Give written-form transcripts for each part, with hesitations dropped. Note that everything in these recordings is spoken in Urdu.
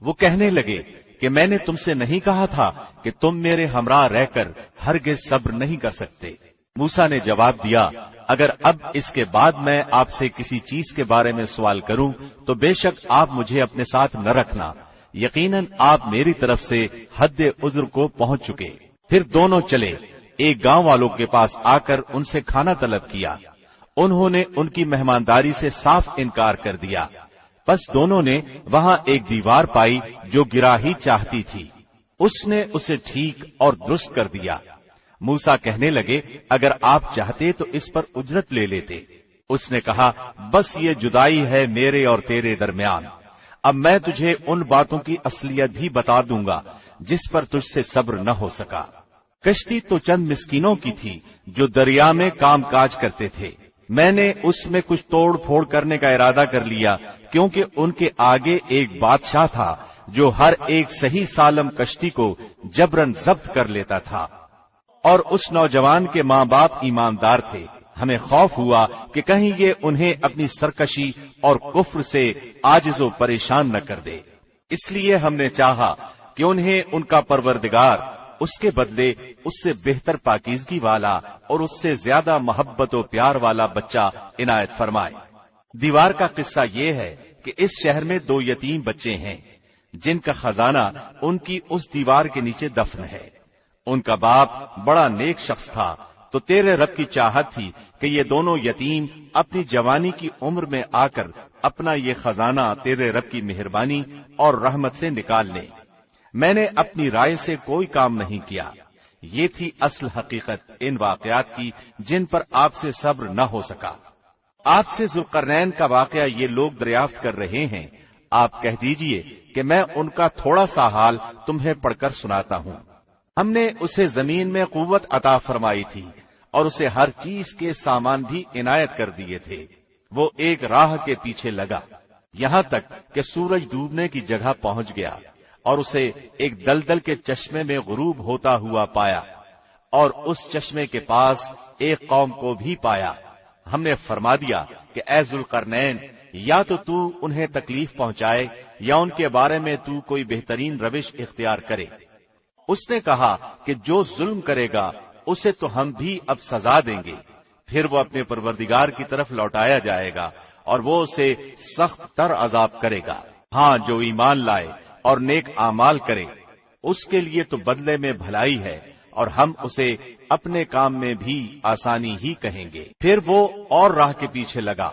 وہ کہنے لگے کہ میں نے تم سے نہیں کہا تھا کہ تم میرے ہمراہ رہ کر ہرگز صبر نہیں کر سکتے؟ موسیٰ نے جواب دیا، اگر اب اس کے بعد میں آپ سے کسی چیز کے بارے میں سوال کروں تو بے شک آپ مجھے اپنے ساتھ نہ رکھنا، یقیناً آپ میری طرف سے حد عذر کو پہنچ چکے۔ پھر دونوں چلے، ایک گاؤں والوں کے پاس آ کر ان سے کھانا طلب کیا۔ انہوں نے ان کی مہمانداری سے صاف انکار کر دیا۔ بس دونوں نے وہاں ایک دیوار پائی جو گرا ہی چاہتی تھی، اس نے اسے ٹھیک اور درست کر دیا۔ موسیٰ کہنے لگے، اگر آپ چاہتے تو اس پر اجرت لے لیتے۔ اس نے کہا، بس یہ جدائی ہے میرے اور تیرے درمیان، اب میں تجھے ان باتوں کی اصلیت بھی بتا دوں گا جس پر تجھ سے صبر نہ ہو سکا۔ کشتی تو چند مسکینوں کی تھی جو دریا میں کام کاج کرتے تھے۔ میں نے اس میں کچھ توڑ پھوڑ کرنے کا ارادہ کر لیا، کیونکہ ان کے آگے ایک بادشاہ تھا جو ہر ایک صحیح سالم کشتی کو جبرن ضبط کر لیتا تھا، اور اس نوجوان کے ماں باپ ایماندار تھے۔ ہمیں خوف ہوا کہ کہیں یہ انہیں اپنی سرکشی اور کفر سے عاجز و پریشان نہ کر دے، اس لیے ہم نے چاہا کہ انہیں ان کا پروردگار اس کے بدلے اس سے بہتر پاکیزگی والا اور اس سے زیادہ محبت و پیار والا بچہ عنایت فرمائے۔ دیوار کا قصہ یہ ہے کہ اس شہر میں 2 یتیم بچے ہیں جن کا خزانہ ان کی اس دیوار کے نیچے دفن ہے۔ ان کا باپ بڑا نیک شخص تھا، تو تیرے رب کی چاہت تھی کہ یہ دونوں یتیم اپنی جوانی کی عمر میں آ کر اپنا یہ خزانہ تیرے رب کی مہربانی اور رحمت سے نکال لیں۔ میں نے اپنی رائے سے کوئی کام نہیں کیا۔ یہ تھی اصل حقیقت ان واقعات کی جن پر آپ سے صبر نہ ہو سکا۔ آپ سے ذوالقرنین کا واقعہ یہ لوگ دریافت کر رہے ہیں، آپ کہہ دیجئے کہ میں ان کا تھوڑا سا حال تمہیں پڑھ کر سناتا ہوں۔ ہم نے اسے زمین میں قوت عطا فرمائی تھی اور اسے ہر چیز کے سامان بھی عنایت کر دیے تھے۔ وہ ایک راہ کے پیچھے لگا یہاں تک کہ سورج ڈوبنے کی جگہ پہنچ گیا، اور اسے ایک دلدل کے چشمے میں غروب ہوتا ہوا پایا، اور اس چشمے کے پاس ایک قوم کو بھی پایا۔ ہم نے فرما دیا کہ اے ذوالقرنین، یا تو انہیں تکلیف پہنچائے یا ان کے بارے میں تو کوئی بہترین روش اختیار کرے۔ اس نے کہا کہ جو ظلم کرے گا اسے تو ہم بھی اب سزا دیں گے، پھر وہ اپنے پروردگار کی طرف لوٹایا جائے گا اور وہ اسے سخت تر عذاب کرے گا۔ ہاں، جو ایمان لائے اور نیک اعمال کرے اس کے لیے تو بدلے میں بھلائی ہے، اور ہم اسے اپنے کام میں بھی آسانی ہی کہیں گے۔ پھر وہ اور راہ کے پیچھے لگا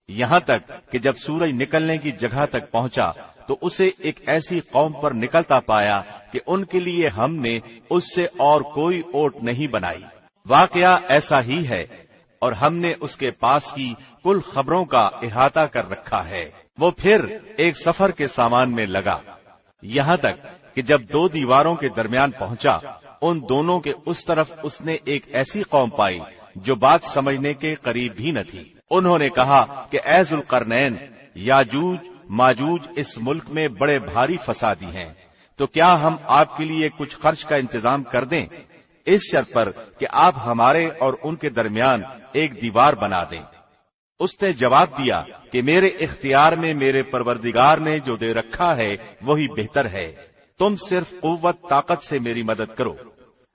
یہاں تک کہ جب سورج نکلنے کی جگہ تک پہنچا تو اسے ایک ایسی قوم پر نکلتا پایا کہ ان کے لیے ہم نے اس سے اور کوئی اوٹ نہیں بنائی۔ واقعہ ایسا ہی ہے، اور ہم نے اس کے پاس کی کل خبروں کا احاطہ کر رکھا ہے۔ وہ پھر ایک سفر کے سامان میں لگا یہاں تک کہ جب 2 دیواروں کے درمیان پہنچا، ان دونوں کے اس طرف اس نے ایک ایسی قوم پائی جو بات سمجھنے کے قریب بھی نہ تھی۔ انہوں نے کہا کہ اے ذوالقرنین، یاجوج ماجوج اس ملک میں بڑے بھاری فسادی ہیں، تو کیا ہم آپ کے لیے کچھ خرچ کا انتظام کر دیں، اس شرط پر کہ آپ ہمارے اور ان کے درمیان ایک دیوار بنا دیں۔ اس نے جواب دیا کہ میرے اختیار میں میرے پروردگار نے جو دے رکھا ہے وہی بہتر ہے، تم صرف قوت طاقت سے میری مدد کرو،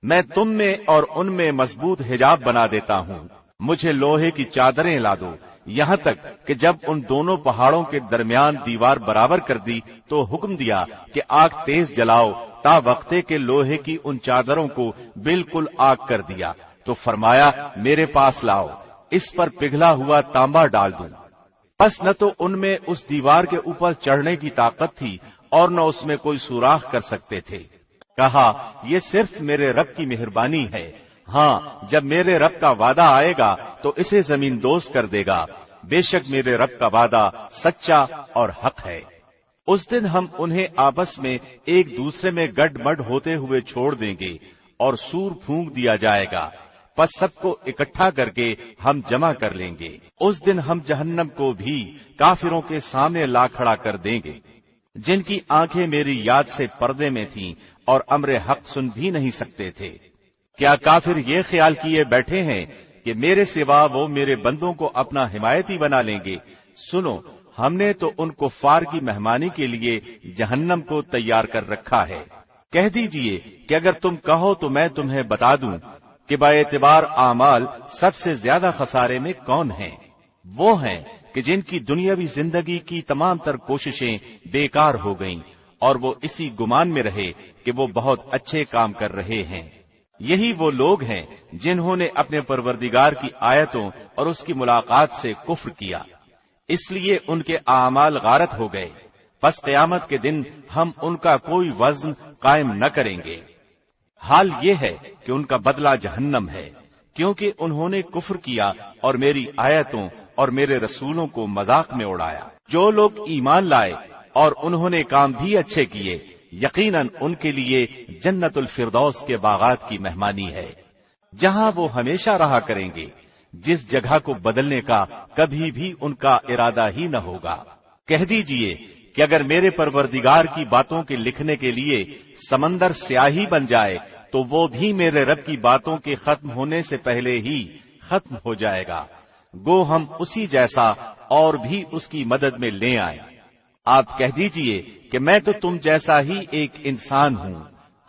میں تم میں اور ان میں مضبوط حجاب بنا دیتا ہوں۔ مجھے لوہے کی چادریں لا دو۔ یہاں تک کہ جب ان دونوں پہاڑوں کے درمیان دیوار برابر کر دی تو حکم دیا کہ آگ تیز جلاؤ، تا وقتے کے لوہے کی ان چادروں کو بالکل آگ کر دیا، تو فرمایا میرے پاس لاؤ، اس پر پگھلا ہوا تانبا ڈال دوں۔ پس نہ تو ان میں اس دیوار کے اوپر چڑھنے کی طاقت تھی اور نہ اس میں کوئی سوراخ کر سکتے تھے۔ کہا یہ صرف میرے رب کی مہربانی ہے، ہاں جب میرے رب کا وعدہ آئے گا تو اسے زمین دوز کر دے گا، بے شک میرے رب کا وعدہ سچا اور حق ہے۔ اس دن ہم انہیں آپس میں ایک دوسرے میں گڈ مڈ ہوتے ہوئے چھوڑ دیں گے اور سور پھونک دیا جائے گا، پس سب کو اکٹھا کر کے ہم جمع کر لیں گے۔ اس دن ہم جہنم کو بھی کافروں کے سامنے لا کھڑا کر دیں گے، جن کی آنکھیں میری یاد سے پردے میں تھیں اور امر حق سن بھی نہیں سکتے تھے۔ کیا کافر یہ خیال کیے بیٹھے ہیں کہ میرے سوا وہ میرے بندوں کو اپنا حمایتی بنا لیں گے؟ سنو، ہم نے تو ان کفار کی مہمانی کے لیے جہنم کو تیار کر رکھا ہے۔ کہہ دیجئے کہ اگر تم کہو تو میں تمہیں بتا دوں کہ باعتبار اعمال سب سے زیادہ خسارے میں کون ہیں۔ وہ ہیں کہ جن کی دنیاوی زندگی کی تمام تر کوششیں بیکار ہو گئیں اور وہ اسی گمان میں رہے کہ وہ بہت اچھے کام کر رہے ہیں۔ یہی وہ لوگ ہیں جنہوں نے اپنے پروردگار کی آیتوں اور اس کی ملاقات سے کفر کیا، اس لیے ان کے اعمال غارت ہو گئے۔ پس قیامت کے دن ہم ان کا کوئی وزن قائم نہ کریں گے۔ حال یہ ہے کہ ان کا بدلہ جہنم ہے، کیونکہ انہوں نے کفر کیا اور میری آیتوں اور میرے رسولوں کو مذاق میں اڑایا۔ جو لوگ ایمان لائے اور انہوں نے کام بھی اچھے کیے، یقیناً ان کے لیے جنت الفردوس کے باغات کی مہمانی ہے، جہاں وہ ہمیشہ رہا کریں گے، جس جگہ کو بدلنے کا کبھی بھی ان کا ارادہ ہی نہ ہوگا۔ کہہ دیجئے کہ اگر میرے پروردگار کی باتوں کے لکھنے کے لیے سمندر سیاہی بن جائے تو وہ بھی میرے رب کی باتوں کے ختم ہونے سے پہلے ہی ختم ہو جائے گا، گو ہم اسی جیسا اور بھی اس کی مدد میں لے آئیں۔ آپ کہہ دیجئے کہ میں تو تم جیسا ہی ایک انسان ہوں،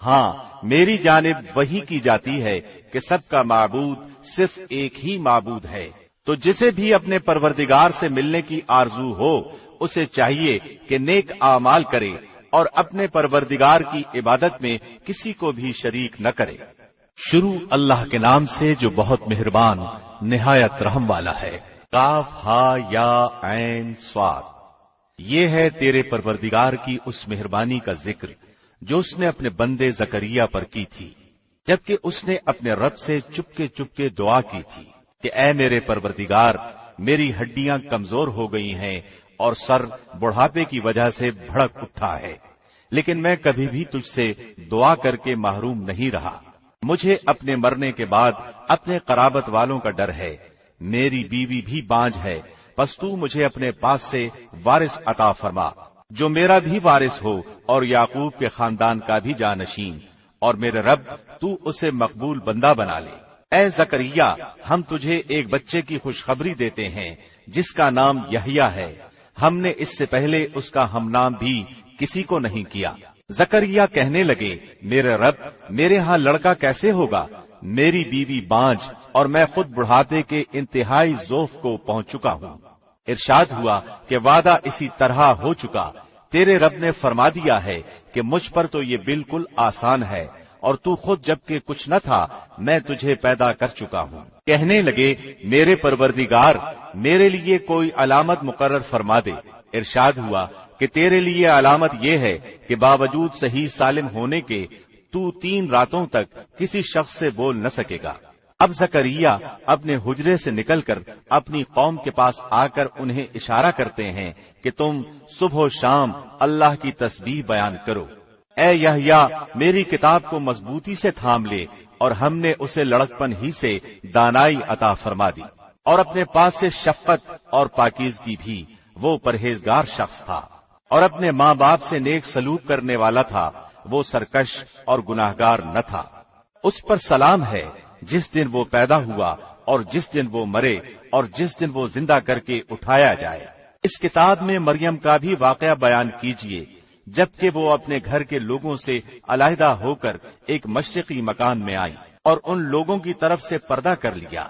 ہاں میری جانب وحی کی جاتی ہے کہ سب کا معبود صرف ایک ہی معبود ہے۔ تو جسے بھی اپنے پروردگار سے ملنے کی آرزو ہو اسے چاہیے کہ نیک اعمال کرے اور اپنے پروردگار کی عبادت میں کسی کو بھی شریک نہ کرے۔ شروع اللہ کے نام سے جو بہت مہربان نہایت رحم والا ہے۔ قاف ہا یا عین صاد۔ یہ ہے تیرے پروردگار کی اس مہربانی کا ذکر جو اس نے اپنے بندے زکریا پر کی تھی، جبکہ اس نے اپنے رب سے چپکے دعا کی تھی کہ اے میرے پروردگار، میری ہڈیاں کمزور ہو گئی ہیں اور سر بڑھاپے کی وجہ سے بھڑک اٹھا ہے، لیکن میں کبھی بھی تجھ سے دعا کر کے محروم نہیں رہا۔ مجھے اپنے مرنے کے بعد اپنے قرابت والوں کا ڈر ہے، میری بیوی بھی بانجھ ہے، پس تو مجھے اپنے پاس سے وارث عطا فرما جو میرا بھی وارث ہو اور یعقوب کے خاندان کا بھی جانشین، اور میرے رب تو اسے مقبول بندہ بنا لے۔ اے زکریا، ہم تجھے ایک بچے کی خوشخبری دیتے ہیں جس کا نام یحییٰ ہے، ہم نے اس سے پہلے اس کا ہم نام بھی کسی کو نہیں کیا۔ زکریا کہنے لگے، میرے رب، میرے ہاں لڑکا کیسے ہوگا؟ میری بیوی بانجھ اور میں خود بڑھاپے کے انتہائی ضعف کو پہنچ چکا ہوں۔ ارشاد ہوا کہ وعدہ اسی طرح ہو چکا، تیرے رب نے فرما دیا ہے کہ مجھ پر تو یہ بالکل آسان ہے، اور تو خود جبکہ کچھ نہ تھا میں تجھے پیدا کر چکا ہوں۔ کہنے لگے، میرے پروردگار، میرے لیے کوئی علامت مقرر فرما دے۔ ارشاد ہوا کہ تیرے لیے علامت یہ ہے کہ باوجود صحیح سالم ہونے کے تو 3 راتوں تک کسی شخص سے بول نہ سکے گا۔ اب زکریا اپنے حجرے سے نکل کر اپنی قوم کے پاس آ کر انہیں اشارہ کرتے ہیں کہ تم صبح و شام اللہ کی تسبیح بیان کرو۔ اے یحییٰ، میری کتاب کو مضبوطی سے تھام لے، اور ہم نے اسے لڑکپن ہی سے دانائی عطا فرما دی، اور اپنے پاس سے شفقت اور پاکیزگی بھی۔ وہ پرہیزگار شخص تھا اور اپنے ماں باپ سے نیک سلوک کرنے والا تھا، وہ سرکش اور گناہگار نہ تھا۔ اس پر سلام ہے جس دن وہ پیدا ہوا اور جس دن وہ مرے اور جس دن وہ زندہ کر کے اٹھایا جائے۔ اس کتاب میں مریم کا بھی واقعہ بیان کیجیے، جبکہ وہ اپنے گھر کے لوگوں سے علیحدہ ہو کر ایک مشرقی مکان میں آئی اور ان لوگوں کی طرف سے پردہ کر لیا۔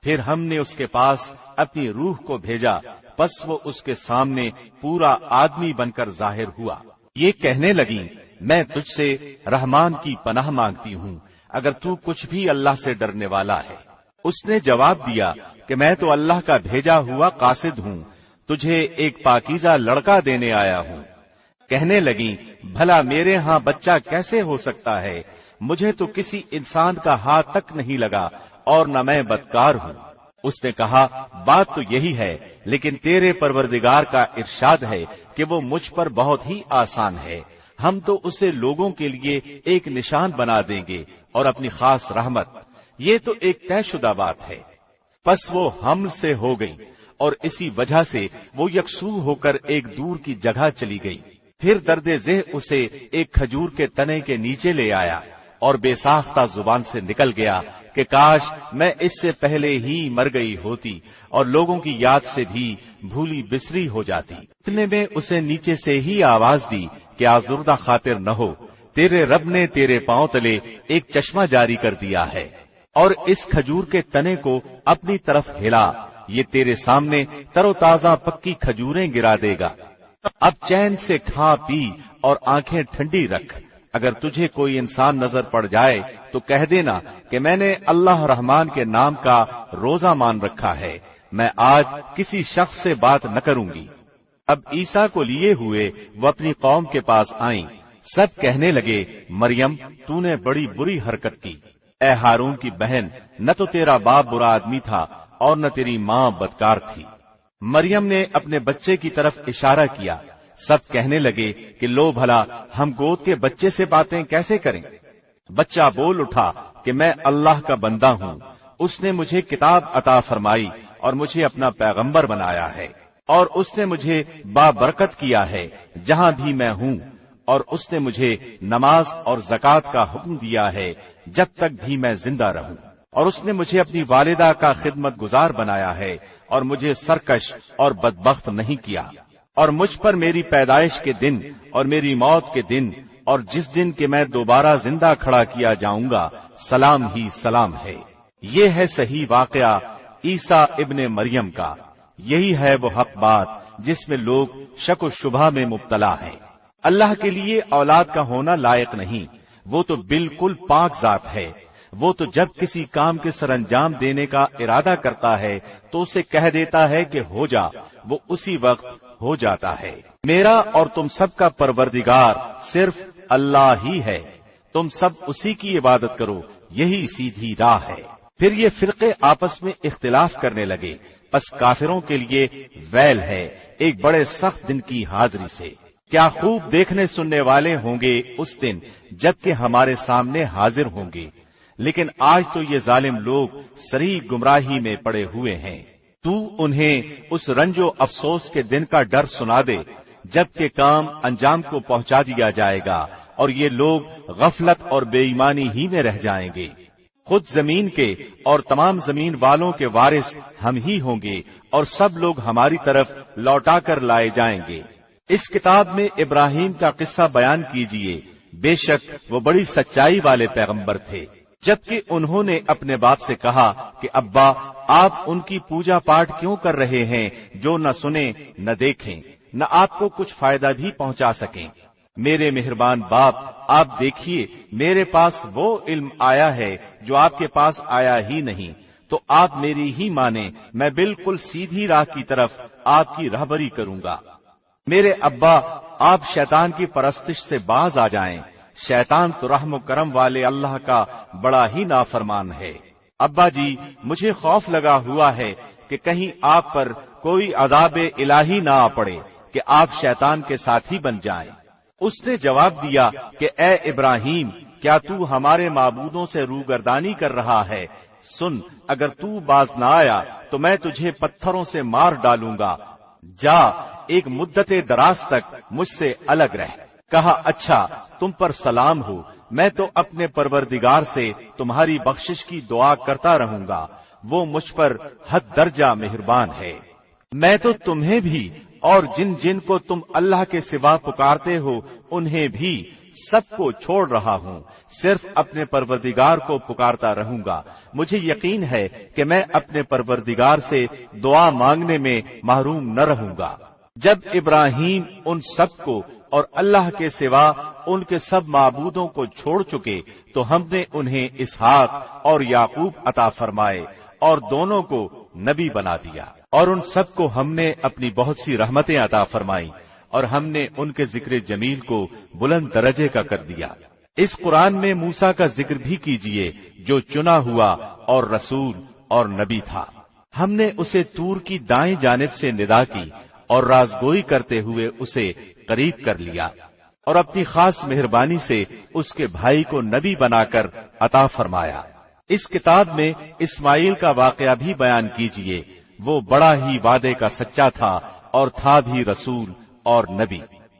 پھر ہم نے اس کے پاس اپنی روح کو بھیجا، پس وہ اس کے سامنے پورا آدمی بن کر ظاہر ہوا۔ یہ کہنے لگی، میں تجھ سے رحمان کی پناہ مانگتی ہوں اگر تو کچھ بھی اللہ سے ڈرنے والا ہے۔ اس نے جواب دیا کہ میں تو اللہ کا بھیجا ہوا قاصد ہوں، تجھے ایک پاکیزہ لڑکا دینے آیا ہوں۔ کہنے لگیں، بھلا میرے ہاں بچہ کیسے ہو سکتا ہے؟ مجھے تو کسی انسان کا ہاتھ تک نہیں لگا اور نہ میں بدکار ہوں۔ اس نے کہا، بات تو یہی ہے، لیکن تیرے پروردگار کا ارشاد ہے کہ وہ مجھ پر بہت ہی آسان ہے، ہم تو اسے لوگوں کے لیے ایک نشان بنا دیں گے اور اپنی خاص رحمت۔ یہ تو ایک طے شدہ بات ہے۔ پس وہ حمل سے ہو گئی اور اسی وجہ سے وہ یکسو ہو کر ایک دور کی جگہ چلی گئی۔ پھر درد ذہ اسے ایک کھجور کے تنے کے نیچے لے آیا اور بے ساختہ زبان سے نکل گیا کہ کاش میں اس سے پہلے ہی مر گئی ہوتی اور لوگوں کی یاد سے بھی بھولی بسری ہو جاتی۔ اتنے میں اسے نیچے سے ہی آواز دی کہ آزردہ خاطر نہ ہو، تیرے رب نے تیرے پاؤں تلے ایک چشمہ جاری کر دیا ہے، اور اس کھجور کے تنے کو اپنی طرف ہلا، یہ تیرے سامنے تر و تازہ پکی کھجوریں گرا دے گا۔ اب چین سے کھا پی اور آنکھیں ٹھنڈی رکھ۔ اگر تجھے کوئی انسان نظر پڑ جائے تو کہہ دینا کہ میں نے اللہ رحمان کے نام کا روزہ مان رکھا ہے، میں آج کسی شخص سے بات نہ کروں گی۔ اب عیسیٰ کو لیے ہوئے وہ اپنی قوم کے پاس آئیں، سب کہنے لگے مریم تو نے بڑی بری حرکت کی، اے ہارون کی بہن، نہ تو تیرا باپ برا آدمی تھا اور نہ تیری ماں بدکار تھی۔ مریم نے اپنے بچے کی طرف اشارہ کیا، سب کہنے لگے کہ لو بھلا ہم گود کے بچے سے باتیں کیسے کریں؟ بچہ بول اٹھا کہ میں اللہ کا بندہ ہوں، اس نے مجھے کتاب عطا فرمائی اور مجھے اپنا پیغمبر بنایا ہے، اور اس نے مجھے بابرکت کیا ہے جہاں بھی میں ہوں، اور اس نے مجھے نماز اور زکوٰۃ کا حکم دیا ہے جب تک بھی میں زندہ رہوں، اور اس نے مجھے اپنی والدہ کا خدمت گزار بنایا ہے اور مجھے سرکش اور بدبخت نہیں کیا، اور مجھ پر میری پیدائش کے دن اور میری موت کے دن اور جس دن کہ میں دوبارہ زندہ کھڑا کیا جاؤں گا سلام ہی سلام ہے۔ یہ ہے صحیح واقعہ عیسیٰ ابن مریم کا، یہی ہے وہ حق بات جس میں لوگ شک و شبہ میں مبتلا ہیں۔ اللہ کے لیے اولاد کا ہونا لائق نہیں، وہ تو بالکل پاک ذات ہے، وہ تو جب کسی کام کے سر انجام دینے کا ارادہ کرتا ہے تو اسے کہہ دیتا ہے کہ ہو جا، وہ اسی وقت ہو جاتا ہے۔ میرا اور تم سب کا پروردگار صرف اللہ ہی ہے، تم سب اسی کی عبادت کرو، یہی سیدھی راہ ہے۔ پھر یہ فرقے آپس میں اختلاف کرنے لگے، پس کافروں کے لیے ویل ہے ایک بڑے سخت دن کی حاضری سے۔ کیا خوب دیکھنے سننے والے ہوں گے اس دن جبکہ ہمارے سامنے حاضر ہوں گے، لیکن آج تو یہ ظالم لوگ صریح گمراہی میں پڑے ہوئے ہیں۔ تو انہیں اس رنج و افسوس کے دن کا ڈر سنا دے جبکہ کام انجام کو پہنچا دیا جائے گا اور یہ لوگ غفلت اور بے ایمانی ہی میں رہ جائیں گے۔ خود زمین کے اور تمام زمین والوں کے وارث ہم ہی ہوں گے اور سب لوگ ہماری طرف لوٹا کر لائے جائیں گے۔ اس کتاب میں ابراہیم کا قصہ بیان کیجئے، بے شک وہ بڑی سچائی والے پیغمبر تھے۔ جبکہ انہوں نے اپنے باپ سے کہا کہ ابا آپ ان کی پوجا پاٹ کیوں کر رہے ہیں جو نہ سنیں نہ دیکھیں، نہ آپ کو کچھ فائدہ بھی پہنچا سکیں۔ میرے مہربان باپ، آپ دیکھیے میرے پاس وہ علم آیا ہے جو آپ کے پاس آیا ہی نہیں، تو آپ میری ہی مانیں، میں بالکل سیدھی راہ کی طرف آپ کی راہبری کروں گا۔ میرے ابا، آپ شیطان کی پرستش سے باز آ جائیں، شیطان تو رحم و کرم والے اللہ کا بڑا ہی نافرمان ہے۔ ابا جی، مجھے خوف لگا ہوا ہے کہ کہیں آپ پر کوئی عذاب الہی نہ آ پڑے کہ آپ شیطان کے ساتھی بن جائیں۔ اس نے جواب دیا کہ اے ابراہیم، کیا تو ہمارے معبودوں سے روگردانی کر رہا ہے؟ سن، اگر تو باز نہ آیا تو میں تجھے پتھروں سے مار ڈالوں گا، جا ایک مدت دراز تک مجھ سے الگ رہ۔ کہا اچھا، تم پر سلام ہو، میں تو اپنے پروردگار سے تمہاری بخشش کی دعا کرتا رہوں گا، وہ مجھ پر حد درجہ مہربان ہے۔ میں تو تمہیں بھی اور جن جن کو تم اللہ کے سوا پکارتے ہو انہیں بھی سب کو چھوڑ رہا ہوں، صرف اپنے پروردگار کو پکارتا رہوں گا۔ مجھے یقین ہے کہ میں اپنے پروردگار سے دعا مانگنے میں محروم نہ رہوں گا۔ جب ابراہیم ان سب کو اور اللہ کے سوا ان کے سب معبودوں کو چھوڑ چکے تو ہم نے انہیں اسحاق اور یعقوب عطا فرمائے اور دونوں کو نبی بنا دیا، اور ان سب کو ہم نے اپنی بہت سی رحمتیں عطا فرمائی، اور ہم نے ان کے ذکر جمیل کو بلند درجے کا کر دیا۔ اس قرآن میں موسیٰ کا ذکر بھی کیجئے جو چنا ہوا اور رسول اور نبی تھا۔ ہم نے اسے طور کی دائیں جانب سے ندا کی اور رازگوئی کرتے ہوئے اسے قریب کر لیا، اور اپنی خاص مہربانی سے اس کے بھائی کو نبی بنا کر عطا فرمایا۔ اس کتاب میں اسماعیل کا واقعہ بھی بیان کیجئے، وہ بڑا ہی وعدے کا سچا تھا اور تھا بھی رسول اور نبی۔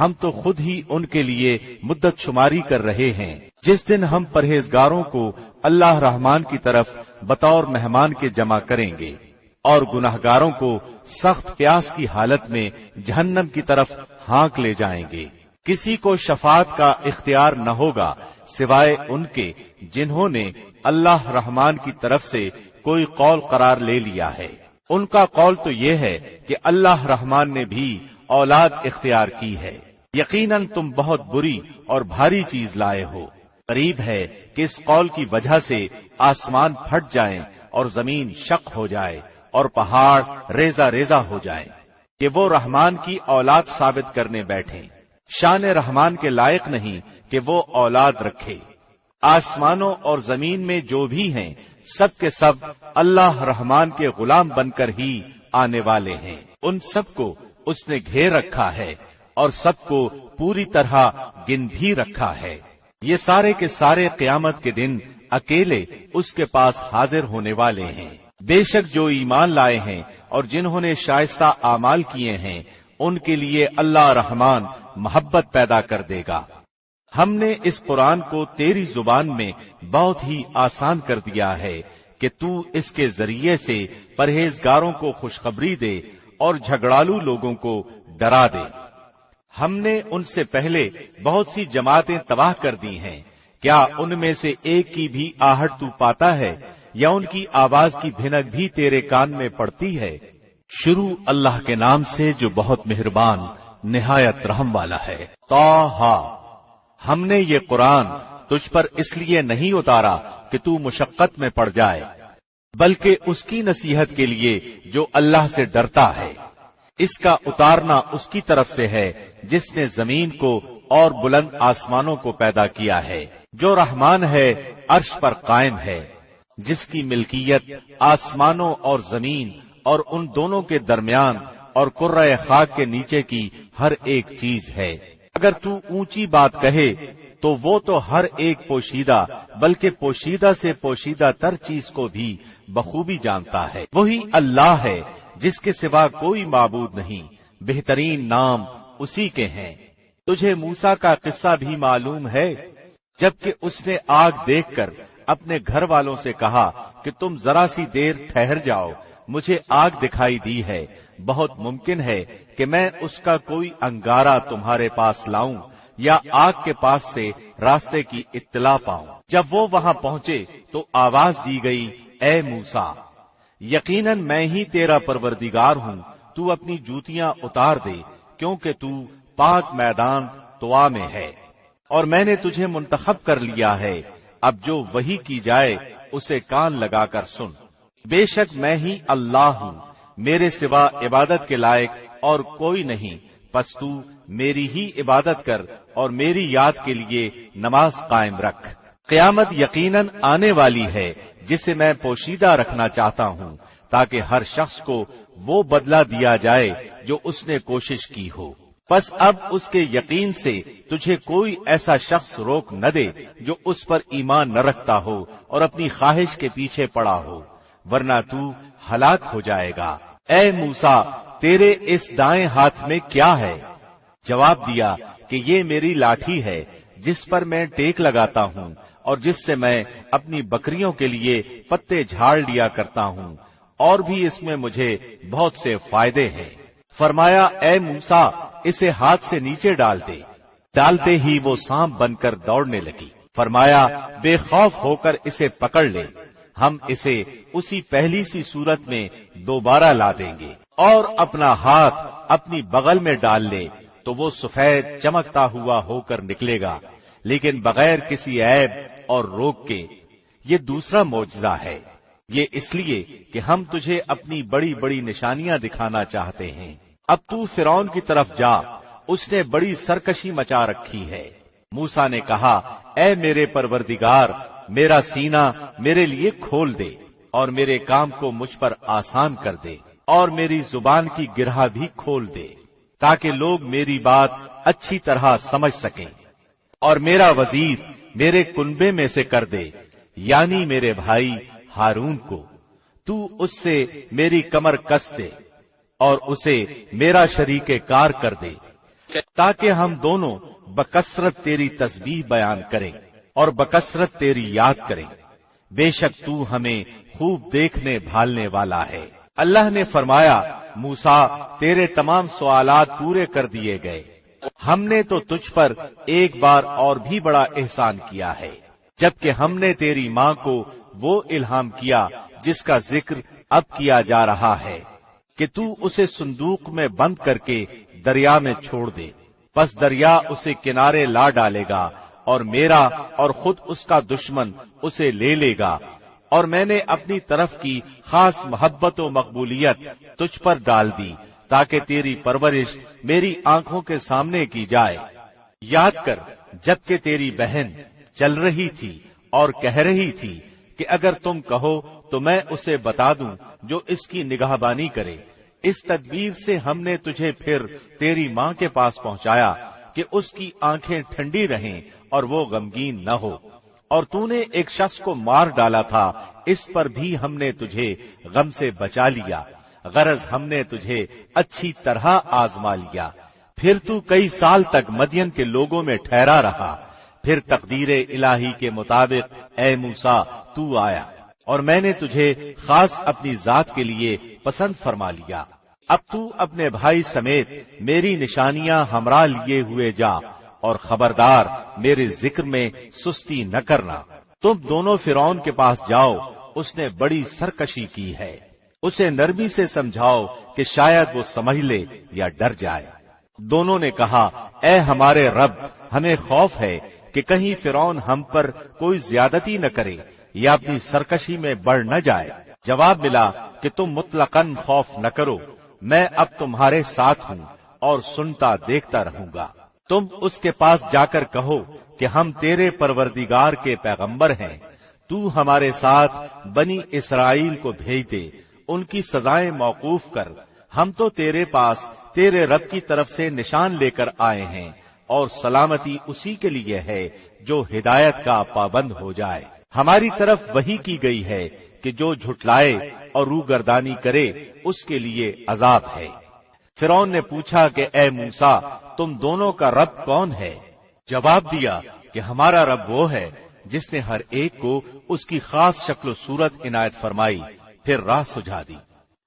ہم تو خود ہی ان کے لیے مدت شماری کر رہے ہیں جس دن ہم پرہیزگاروں کو اللہ رحمان کی طرف بطور مہمان کے جمع کریں گے اور گناہگاروں کو سخت پیاس کی حالت میں جہنم کی طرف ہانک لے جائیں گے۔ کسی کو شفاعت کا اختیار نہ ہوگا سوائے ان کے جنہوں نے اللہ رحمان کی طرف سے کوئی قول قرار لے لیا ہے۔ ان کا قول تو یہ ہے کہ اللہ رحمان نے بھی اولاد اختیار کی ہے۔ یقیناً تم بہت بری اور بھاری چیز لائے ہو۔ قریب ہے کہ اس قول کی وجہ سے آسمان پھٹ جائیں اور زمین شق ہو جائے اور پہاڑ ریزہ ریزہ ہو جائیں کہ وہ رحمان کی اولاد ثابت کرنے بیٹھیں۔ شان رحمان کے لائق نہیں کہ وہ اولاد رکھے۔ آسمانوں اور زمین میں جو بھی ہیں سب کے سب اللہ رحمان کے غلام بن کر ہی آنے والے ہیں۔ ان سب کو اس نے گھیر رکھا ہے اور سب کو پوری طرح گن بھی رکھا ہے۔ یہ سارے کے سارے قیامت کے دن اکیلے اس کے پاس حاضر ہونے والے ہیں۔ بے شک جو ایمان لائے ہیں اور جنہوں نے شائستہ اعمال کیے ہیں ان کے لیے اللہ رحمان محبت پیدا کر دے گا۔ ہم نے اس قرآن کو تیری زبان میں بہت ہی آسان کر دیا ہے کہ تو اس کے ذریعے سے پرہیزگاروں کو خوشخبری دے اور جھگڑالو لوگوں کو ڈرا دے۔ ہم نے ان سے پہلے بہت سی جماعتیں تباہ کر دی ہیں، کیا ان میں سے ایک کی بھی آہٹ تو پاتا ہے یا ان کی آواز کی بھنک بھی تیرے کان میں پڑتی ہے؟ شروع اللہ کے نام سے جو بہت مہربان نہایت رحم والا ہے۔ طٰہٰ، ہم نے یہ قرآن تجھ پر اس لیے نہیں اتارا کہ تو مشقت میں پڑ جائے بلکہ اس کی نصیحت کے لیے جو اللہ سے ڈرتا ہے۔ اس کا اتارنا اس کی طرف سے ہے جس نے زمین کو اور بلند آسمانوں کو پیدا کیا ہے، جو رحمان ہے عرش پر قائم ہے، جس کی ملکیت آسمانوں اور زمین اور ان دونوں کے درمیان اور کرۂ خاک کے نیچے کی ہر ایک چیز ہے۔ اگر تو اونچی بات کہے تو وہ تو ہر ایک پوشیدہ بلکہ پوشیدہ سے پوشیدہ تر چیز کو بھی بخوبی جانتا ہے۔ وہی اللہ ہے جس کے سوا کوئی معبود نہیں، بہترین نام اسی کے ہیں۔ تجھے موسیٰ کا قصہ بھی معلوم ہے جبکہ اس نے آگ دیکھ کر اپنے گھر والوں سے کہا کہ تم ذرا سی دیر ٹھہر جاؤ، مجھے آگ دکھائی دی ہے، بہت ممکن ہے کہ میں اس کا کوئی انگارہ تمہارے پاس لاؤں یا آگ کے پاس سے راستے کی اطلاع پاؤں۔ جب وہ وہاں پہنچے تو آواز دی گئی، اے موسیٰ، یقیناً میں ہی تیرا پروردگار ہوں، تو اپنی جوتیاں اتار دے کیونکہ تو پاک میدان طوا میں ہے اور میں نے تجھے منتخب کر لیا ہے۔ اب جو وحی کی جائے اسے کان لگا کر سن۔ بے شک میں ہی اللہ ہوں، میرے سوا عبادت کے لائق اور کوئی نہیں، پس تو میری ہی عبادت کر اور میری یاد کے لیے نماز قائم رکھ۔ قیامت یقیناً آنے والی ہے جسے میں پوشیدہ رکھنا چاہتا ہوں تاکہ ہر شخص کو وہ بدلہ دیا جائے جو اس نے کوشش کی ہو۔ پس اب اس کے یقین سے تجھے کوئی ایسا شخص روک نہ دے جو اس پر ایمان نہ رکھتا ہو اور اپنی خواہش کے پیچھے پڑا ہو، ورنہ تو ہلاک ہو جائے گا۔ اے موسیٰ، تیرے اس دائیں ہاتھ میں کیا ہے؟ جواب دیا کہ یہ میری لاٹھی ہے جس پر میں ٹیک لگاتا ہوں اور جس سے میں اپنی بکریوں کے لیے پتے جھاڑ لیا کرتا ہوں، اور بھی اس میں مجھے بہت سے فائدے ہیں۔ فرمایا، اے موسیٰ، اسے ہاتھ سے نیچے ڈال دے۔ ڈالتے ہی وہ سانپ بن کر دوڑنے لگی۔ فرمایا، بے خوف ہو کر اسے پکڑ لے، ہم اسے اسی پہلی سی صورت میں دوبارہ لا دیں گے، اور اپنا ہاتھ اپنی بغل میں ڈال لے تو وہ سفید چمکتا ہوا ہو کر نکلے گا، لیکن بغیر کسی عیب اور روگ کے۔ یہ دوسرا معجزہ ہے، یہ اس لیے کہ ہم تجھے اپنی بڑی بڑی نشانیاں دکھانا چاہتے ہیں۔ اب تو فرعون کی طرف جا، اس نے بڑی سرکشی مچا رکھی ہے۔ موسیٰ نے کہا، اے میرے پروردگار، میرا سینہ میرے لیے کھول دے اور میرے کام کو مجھ پر آسان کر دے اور میری زبان کی گرہ بھی کھول دے تاکہ لوگ میری بات اچھی طرح سمجھ سکیں، اور میرا وزیر میرے کنبے میں سے کر دے، یعنی میرے بھائی ہارون کو۔ تو اس سے میری کمر کس دے اور اسے میرا شریک کار کر دے، تاکہ ہم دونوں بکثرت تیری تسبیح بیان کریں اور بکثرت تیری یاد کریں۔ بے شک تو ہمیں خوب دیکھنے بھالنے والا ہے۔ اللہ نے فرمایا، موسیٰ تیرے تمام سوالات پورے کر دیے گئے، ہم نے تو تجھ پر ایک بار اور بھی بڑا احسان کیا ہے، جبکہ ہم نے تیری ماں کو وہ الہام کیا جس کا ذکر اب کیا جا رہا ہے کہ تو اسے صندوق میں بند کر کے دریا میں چھوڑ دے، پس دریا اسے کنارے لا ڈالے گا اور میرا اور خود اس کا دشمن اسے لے لے گا، اور میں نے اپنی طرف کی خاص محبت و مقبولیت تجھ پر ڈال دی تاکہ تیری پرورش میری آنکھوں کے سامنے کی جائے۔ یاد کر جبکہ تیری بہن چل رہی تھی اور کہہ رہی تھی کہ اگر تم کہو تو میں اسے بتا دوں جو اس کی نگہبانی کرے، اس تدبیر سے ہم نے تجھے پھر تیری ماں کے پاس پہنچایا کہ اس کی آنکھیں ٹھنڈی رہیں اور وہ غمگین نہ ہو، اور تو نے ایک شخص کو مار ڈالا تھا، اس پر بھی ہم نے تجھے غم سے بچا لیا، غرض ہم نے تجھے اچھی طرح آزما لیا۔ پھر تو کئی سال تک مدین کے لوگوں میں ٹھہرا رہا، پھر تقدیر الہی کے مطابق اے موسیٰ تو آیا، اور میں نے تجھے خاص اپنی ذات کے لیے پسند فرما لیا۔ اب تو اپنے بھائی سمیت میری نشانیاں ہمراہ لیے ہوئے جا، اور خبردار میرے ذکر میں سستی نہ کرنا۔ تم دونوں فرعون کے پاس جاؤ، اس نے بڑی سرکشی کی ہے، اسے نرمی سے سمجھاؤ کہ شاید وہ سمجھ لے یا ڈر جائے۔ دونوں نے کہا، اے ہمارے رب، ہمیں خوف ہے کہ کہیں فرعون ہم پر کوئی زیادتی نہ کرے یا اپنی سرکشی میں بڑھ نہ جائے۔ جواب ملا کہ تم مطلقاً خوف نہ کرو، میں اب تمہارے ساتھ ہوں اور سنتا دیکھتا رہوں گا۔ تم اس کے پاس جا کر کہو کہ ہم تیرے پروردگار کے پیغمبر ہیں، تو ہمارے ساتھ بنی اسرائیل کو بھیج دے، ان کی سزائیں موقوف کر، ہم تو تیرے پاس تیرے رب کی طرف سے نشان لے کر آئے ہیں، اور سلامتی اسی کے لیے ہے جو ہدایت کا پابند ہو جائے۔ ہماری طرف وحی کی گئی ہے کہ جو جھٹلائے اور روگردانی کرے اس کے لیے عذاب ہے۔ فرعون نے پوچھا کہ اے موسیٰ، تم دونوں کا رب کون ہے؟ جواب دیا کہ ہمارا رب وہ ہے جس نے ہر ایک کو اس کی خاص شکل و صورت عنایت فرمائی، پھر راہ سجھا دی۔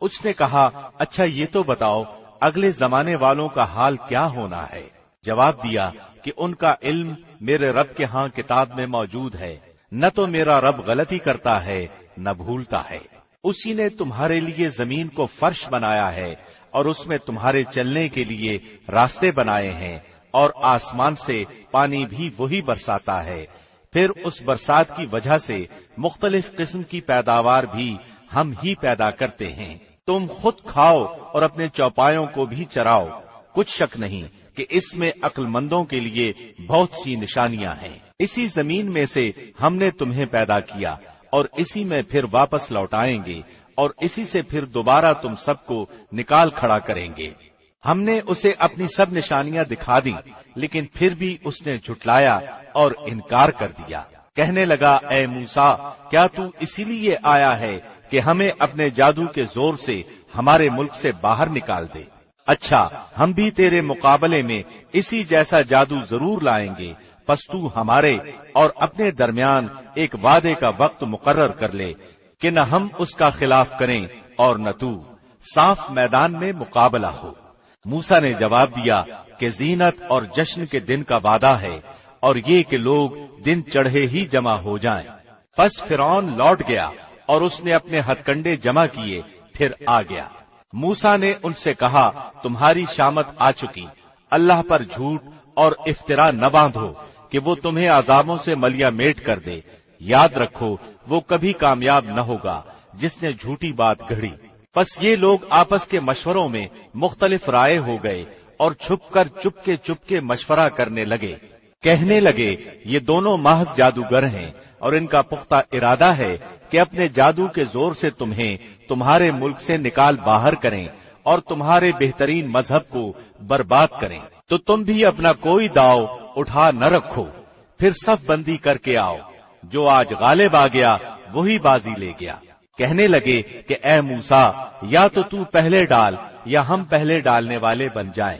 اس نے کہا، اچھا یہ تو بتاؤ اگلے زمانے والوں کا حال کیا ہونا ہے؟ جواب دیا کہ ان کا علم میرے رب کے ہاں کتاب میں موجود ہے، نہ تو میرا رب غلطی کرتا ہے نہ بھولتا ہے۔ اسی نے تمہارے لیے زمین کو فرش بنایا ہے اور اس میں تمہارے چلنے کے لیے راستے بنائے ہیں، اور آسمان سے پانی بھی وہی برساتا ہے، پھر اس برسات کی وجہ سے مختلف قسم کی پیداوار بھی ہم ہی پیدا کرتے ہیں۔ تم خود کھاؤ اور اپنے چوپایوں کو بھی چراؤ، کچھ شک نہیں کہ اس میں عقل مندوں کے لیے بہت سی نشانیاں ہیں۔ اسی زمین میں سے ہم نے تمہیں پیدا کیا اور اسی میں پھر واپس لوٹائیں گے، اور اسی سے پھر دوبارہ تم سب کو نکال کھڑا کریں گے۔ ہم نے اسے اپنی سب نشانیاں دکھا دی، لیکن پھر بھی اس نے جھٹلایا اور انکار کر دیا۔ کہنے لگا، اے موسیٰ، کیا تو اسی لیے آیا ہے کہ ہمیں اپنے جادو کے زور سے ہمارے ملک سے باہر نکال دے؟ اچھا، ہم بھی تیرے مقابلے میں اسی جیسا جادو ضرور لائیں گے، پس تو ہمارے اور اپنے درمیان ایک وعدے کا وقت مقرر کر لے کہ نہ ہم اس کا خلاف کریں اور نہ تو، صاف میدان میں مقابلہ ہو۔ موسیٰ نے جواب دیا کہ زینت اور جشن کے دن کا وعدہ ہے، اور یہ کہ لوگ دن چڑھے ہی جمع ہو جائیں۔ پس فرعون لوٹ گیا اور اس نے اپنے ہتھ کنڈے جمع کیے، پھر آ گیا۔ موسیٰ نے ان سے کہا، تمہاری شامت آ چکی، اللہ پر جھوٹ اور افترا نہ باندھو کہ وہ تمہیں عذابوں سے ملیا میٹ کر دے۔ یاد رکھو وہ کبھی کامیاب نہ ہوگا جس نے جھوٹی بات گھڑی۔ پس یہ لوگ آپس کے مشوروں میں مختلف رائے ہو گئے اور چھپ کر چپکے مشورہ کرنے لگے۔ کہنے لگے، یہ دونوں محض جادوگر ہیں اور ان کا پختہ ارادہ ہے کہ اپنے جادو کے زور سے تمہیں تمہارے ملک سے نکال باہر کریں اور تمہارے بہترین مذہب کو برباد کریں۔ تو تم بھی اپنا کوئی داؤ اٹھا نہ رکھو، پھر صف بندی کر کے آؤ، جو آج غالب آ گیا وہی بازی لے گیا۔ کہنے لگے کہ اے موسیٰ، یا تو پہلے ڈال یا ہم پہلے ڈالنے والے بن جائیں۔